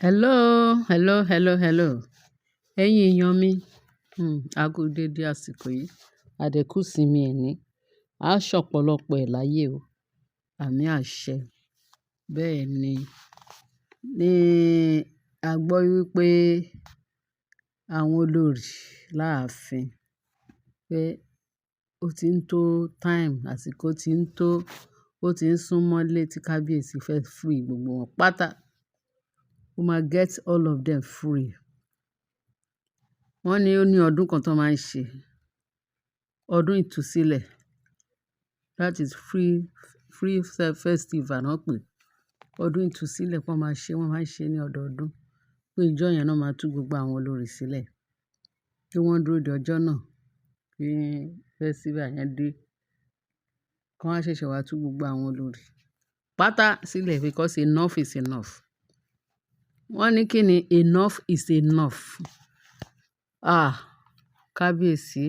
Hello, hello, hello, hello. Ẹ̀yin èèyàn mi, a kú dédé àsìkò yìí. Àdẹ́kù sinmi ẹni. A ṣọ̀pọ̀lọpọ̀ ẹ̀ láyé o. Àmì àṣẹ. Bẹ́ẹ̀ ni, ní a gbọ́ wípé àwọn olórí láàfin pé ó ti ń tó time, àsìkò ti ń tó, ó ti ń súnmọ́lé tí kábíyèsí fẹ́ free gbogbo wọn pátá. We máa get all of them free. Wọ́n ní ó ní ọdún kan tó máa ń ṣe, ọdún ìtúsílẹ̀. That is free festival náà pé. Ọdún ìtúsílẹ̀ wọ́n máa ń ṣe ní ọdọọdún. Pé ìjọ yẹn náà máa tú gbogbo àwọn olórí sílẹ̀. Kí wọ́n dúró de ọjọ́ náà kí festival yẹn dé. Kí wọ́n ṣẹ̀ṣẹ̀ wá tú gbogbo àwọn olórí pátá sílẹ̀ because enough is enough. Wọ́n ní kí ni enough is enough. Kábíyèsí,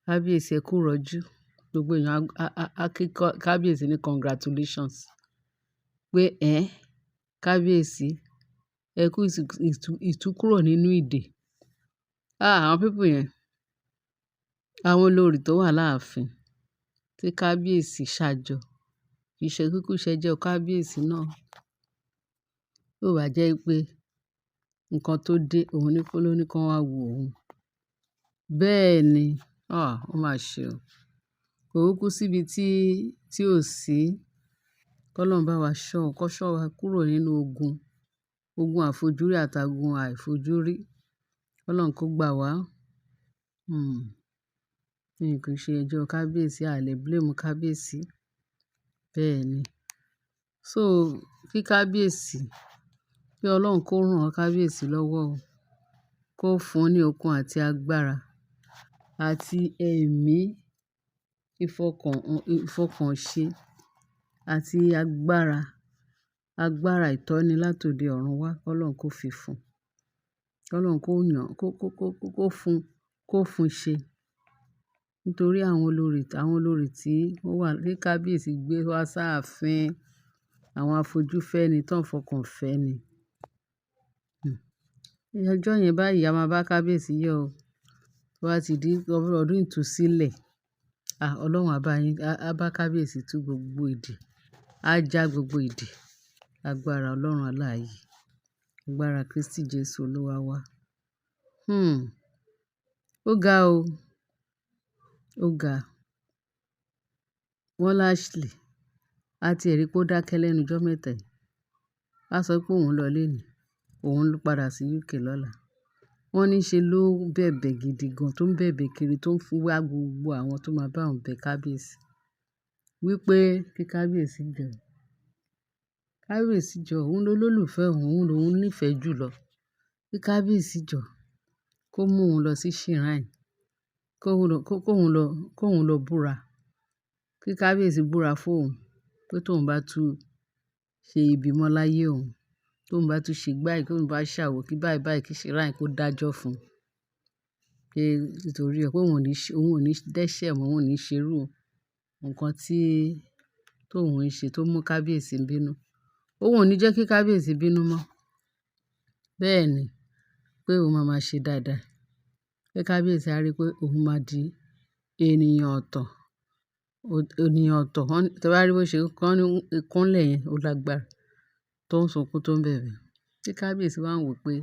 kábíyèsí ẹ kú ìrọ́jú. Gbogbo èèyàn á kí kábíyèsí ní congratulations. Pé kábíyèsí ẹ kú ìtúkúrò nínú ìdè. Àwọn people yẹn, àwọn olórí tó wà láàfin tí kábíyèsí ṣàjọ. Kì í ṣe kúkú ṣẹjọ́ kábíyèsí náà. Ó wá jẹ́ pé nǹkan tó dé òun ní kó ló ní kí wọ́n wá wo òun. Bẹ́ẹ̀ ni, ó máa ṣe o. Kò kúkú síbi tí ò sí. K'Ọlọ́run bá wa ṣọ́, kó ṣọ́ wa kúrò nínú ogun àfojúrí àtàgun àìfojúrí. K'Ọlọ́run kó gbà wá. Kì í ṣe ẹjọ́ kábíyèsí, a lè blame kábíyèsí. Bẹ́ẹ̀ ni. So, kí kábíyèsí, kí Ọlọ́run kó rán kábíyèsí lọ́wọ́ o. Kó fún un ní okun àti agbára àti ẹ̀mí ìfọkànṣe àti agbára ìtọ́ni látòde ọ̀run wá. K'Ọlọ́run kó fi fún un. K'Ọlọ́run kó yàn, kó fún un ṣe. Nítorí àwọn olórí tí ó wà ní kábíyèsí gbé wá sáàfin, àwọn afojúfẹ́ni tó ń fọkàn fẹ́ ni. Ọjọ́ yẹn báyìí a máa bá kábíyèsí yọ̀ o. Tó bá ti di ọdún ìtúsílẹ̀, Ọlọ́run á bá kábíyèsí tú gbogbo ìdè. Á já gbogbo ìdè. Agbára Ọlọ́run alààyè. Agbára Kristi Jesu Olúwa wa. Ó ga o. Ó ga. Wọ́n láṣìlẹ̀. A ti rí pé ó dákẹ́ lẹ́nu ọjọ́ mẹ́ta yìí. A sọ pé òun lọ léèní. Òun ló padà sí UK lọ́la. Wọ́n ní ṣe ló bẹ̀bẹ̀ gidi gan, tó ń bẹ̀bẹ̀ kiri, tó ń fún wá gbogbo àwọn tó máa bá òun bẹ kábíyèsí. Wípé kí kábíyèsí jọ. Kábíyèsí jọ, òun ló lólùfẹ́ òun lòun nífẹ̀ẹ́ jù lọ. Kí kábíyèsí jọ. Kó mú òun lọ sí shrine. Kó òun lọ búra. Kí kábíyèsí búra fún òun. Pé tóun bá tún ṣe ibi mọ́ láyé òun. Tóun bá tún ṣe báyìí, tóun bá ṣàwò kí báyìí kí shrine kó dájọ́ fún un. Pé nítorí pé òun ò ní dẹ́ṣẹ̀ mọ́, òun ò ní ṣerú nǹkan tí tóun ń ṣe tó mú kábíyèsí bínú. Òun ò ní jẹ́ kí kábíyèsí bínú mọ́. Bẹ́ẹ̀ ni. Pé òun máa ṣe dáadáa. Pé kábíyèsí á rí pé òun máa di ènìyàn ọ̀tọ̀. Ènìyàn ọ̀tọ̀. Tí ẹ bá rí bó ṣe kúnlẹ̀ yẹn, ó lágbára. Tó ń sunkún tó ń bẹ̀bẹ̀. Kí kábíyèsí wá ń wò pé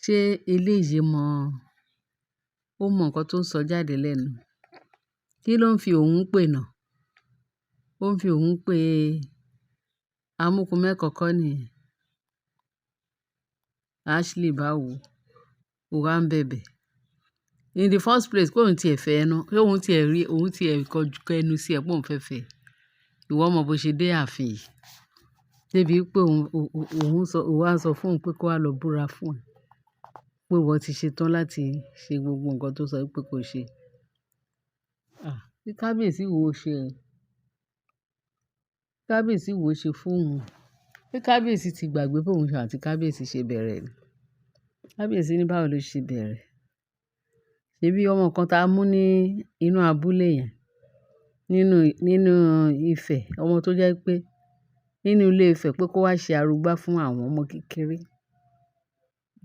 ṣé eléyìí ó mọ nǹkan tó ń sọ jáde lẹ́nu. Kí ló ń fi òun pè náà? Ó ń fi òun pè amúkùn mẹ́kọ̀ọ́ nìyẹn. Ashley bá wò ó wá ń bẹ̀bẹ̀. In the first place, kó òun ti ẹ̀ fẹ́ ẹ ná. Kí òun ti ẹ̀ rí, òun ti ẹ̀ kẹnu sí ẹ pé òun fẹ́ fẹ́ ẹ. Ìwọ mọ bó ṣe dé ààfin yìí. Débi pé òun wá sọ fún òun pé kó wá lọ búra fún ẹ. Pé ìwọ ti ṣe tán láti ṣe gbogbo nǹkan tó sọ pé kó ṣe. Kí kábíyèsí wo ṣe ẹ. Kábíyèsí wo ṣe fún òun. Kí kábíyèsí ti gbàgbé pé òun àti kábíyèsí ṣe bẹ̀rẹ̀ ni. Kábíyèsí ní báwo ló ṣe bẹ̀rẹ̀. Ṣèbí ọmọ kan tá mú ní inú abúlé yẹn. Nínú Ifẹ̀. Ọmọ tó jẹ́ pé nínú ilé Ifẹ̀ pé kó wá ṣe arugbá fún àwọn ọmọ kékeré.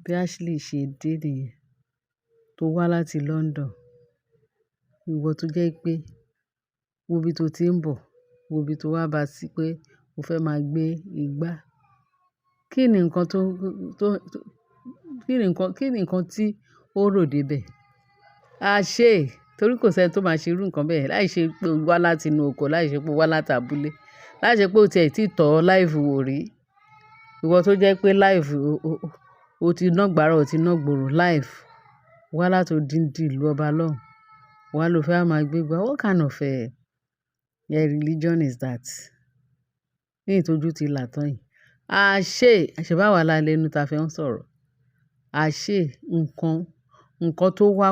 Bí Ashley ṣe dé nìyẹn tó wá láti London. Ìwọ tó jẹ́ pé wo ibi tó ti ń bọ̀, wo ibi tó wá bá sí pé o fẹ́ máa gbé igbá. Kí ni nǹkan kí ni nǹkan tí ó rò dé bẹ̀? A ṣe, torí kò sí ẹni tó máa ṣe irú nǹkan bẹ́ẹ̀ láì ṣe pé o wá láti inú oko, láì ṣe pé o wá láti abúlé, láì ṣe pé o tiẹ̀ tí tọ̀ live wò rí. Ìwọ tó jẹ́ pé live o ti ná gbàrà, o ti ná gbòòrò live. Wá láti odindi ìlú ọba lọ́hùn. Wá lo fẹ́ máa gbé igbá. What kind of religion is that? Ní ìtọ́jú ti là tán yìí. A ṣe, ṣèbí àwa la lẹ́nu ta fi ń sọ̀rọ̀. A ṣe nǹkan tó wá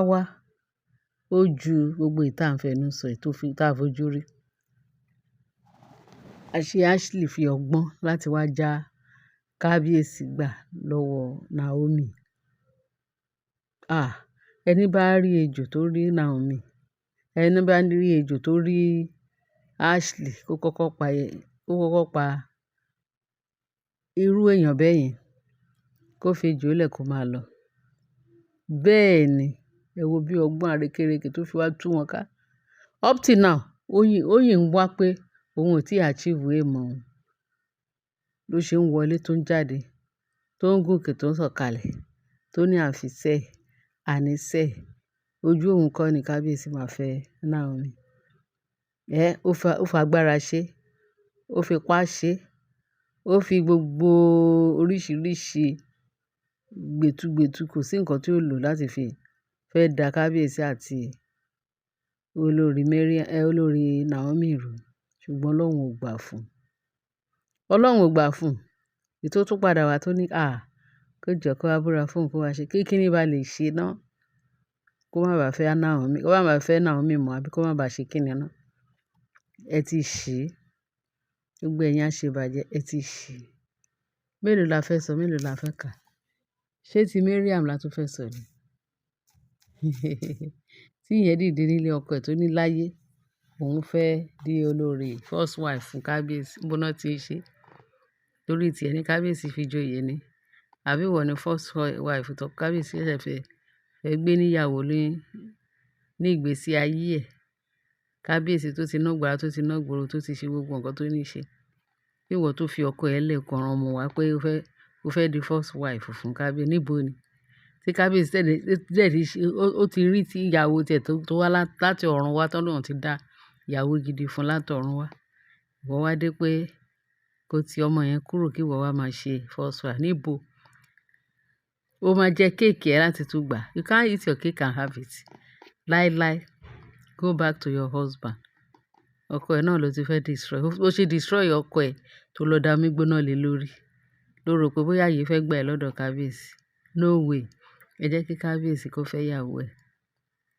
ó ju gbogbo ìta ń fẹnu sọ èyí tó fi tá fojú rí. Àṣé Ashley fi ọgbọ́n láti wá já kábíyèsí gbà lọ́wọ́ Naomi. Ẹni bá rí ejò tó rí Naomi, ẹni bá rí ejò tó rí Ashley kó kọ́kọ́ pa irú èèyàn bẹ́ẹ̀ yẹn, kó fi ejò lẹ̀ kó máa lọ. Bẹ́ẹ̀ ni, ẹ wo bí ọgbọ́n àrékérekè tó fi wá tú wọn ká. Up till now, ó yìí ń wá pé òun ò tí achieve aim òun. Ló ṣe ń wọlé tó ń jáde, tó ń gòkè tó ń sọ̀kalẹ̀, tó ní àfìsẹ́, ànísẹ́. Ojú òun kọ́ ni kábíyèsí máa fẹ́ Naomi. Ó fa agbára ṣe, ó fi ipá ṣe, ó fi gbogbo oríṣiríṣi gbètùgbètù, kò sí nǹkan tí ó lò láti fi fẹ́ da kábíyèsí àti olórí Naomi rú. Ṣùgbọ́n Ọlọ́run ò gbà fún. Ọlọ́run ò gbà fún. Èyí tó tún padà wá tó ní kó jọ kó wá búra fún òun kó wá ṣe kíni bá lè ṣe náà kó má bàa fẹ́ Naomi mọ́ àbí kó má bàa ṣe kíni náà. Ẹ ti ṣì, gbogbo ẹ̀yin aṣèbàjẹ́, ẹ ti ṣì. Mélòó la fẹ́ sọ, mélòó la fẹ́ kà? Ṣé ti Mariam la tún fẹ́ sọ ni? Tí ìyẹn dìde nílé ọkọ ẹ̀ tó ní láyé, òun fẹ́ di olórí first wife fún kábíyèsí. Níbo náà ti ń ṣe? Torí tí ẹni kábíyèsí fi joyè ni. Àbí ìwọ ni first wife tó kábíyèsí ṣẹ̀ṣẹ̀ fẹ́ gbé níyàwó ní ìgbésí ayé ẹ̀. Kábíyèsí tó ti ná gbàrà, tó ti ná gbòòrò, tó ti ṣe gbogbo nǹkan tó ní ṣe. Bí ìwọ tó fi ọkọ ẹ̀ lẹ̀ kan ọmọ wá pé ó fẹ́ di first wife fún kábíyèsí. Níbo ni? Tí kábíyèsí ó ti rí tí ìyàwó tiẹ̀ tó wá láti ọ̀run wá tán lóun ti dá ìyàwó gidi fún láti ọ̀run wá. Ìwọ wá dé pé kó ti ọmọ yẹn kúrò kí ìwọ wá máa ṣe first wife. Níbo? Ó máa jẹ kéèkì ẹ láti tún gbà. You can't eat your cake and have it. Láíláí. Go back to your husband. Ọkọ ẹ̀ náà ló ti fẹ́ destroy. Ó ṣe destroy ọkọ ẹ̀ tó lọ da omi gbóná lé lórí. Ló rò pé bóyá ààyè fẹ́ gbà ẹ́ lọ́dọ̀ kábíyèsí. No way. Ẹ jẹ́ kí kábíyèsí kó fẹ́ ìyàwó ẹ̀.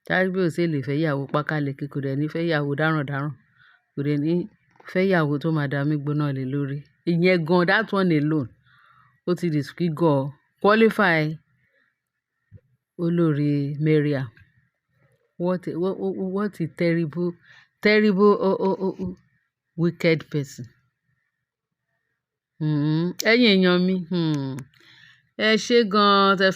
Kábíyèsí lè fẹ́ ìyàwó pákáleke, kò dẹ̀ ní fẹ́ ìyàwó dáràndáràn. Kò dẹ̀ ní fẹ́ ìyàwó tó máa da omi gbóná lé lórí. Ìyẹn gan, that one alone. Ó ti qualify olórí Mariam. What a terrible, wicked person. Ẹ̀yin èèyàn mi, ẹ ṣé gan-an.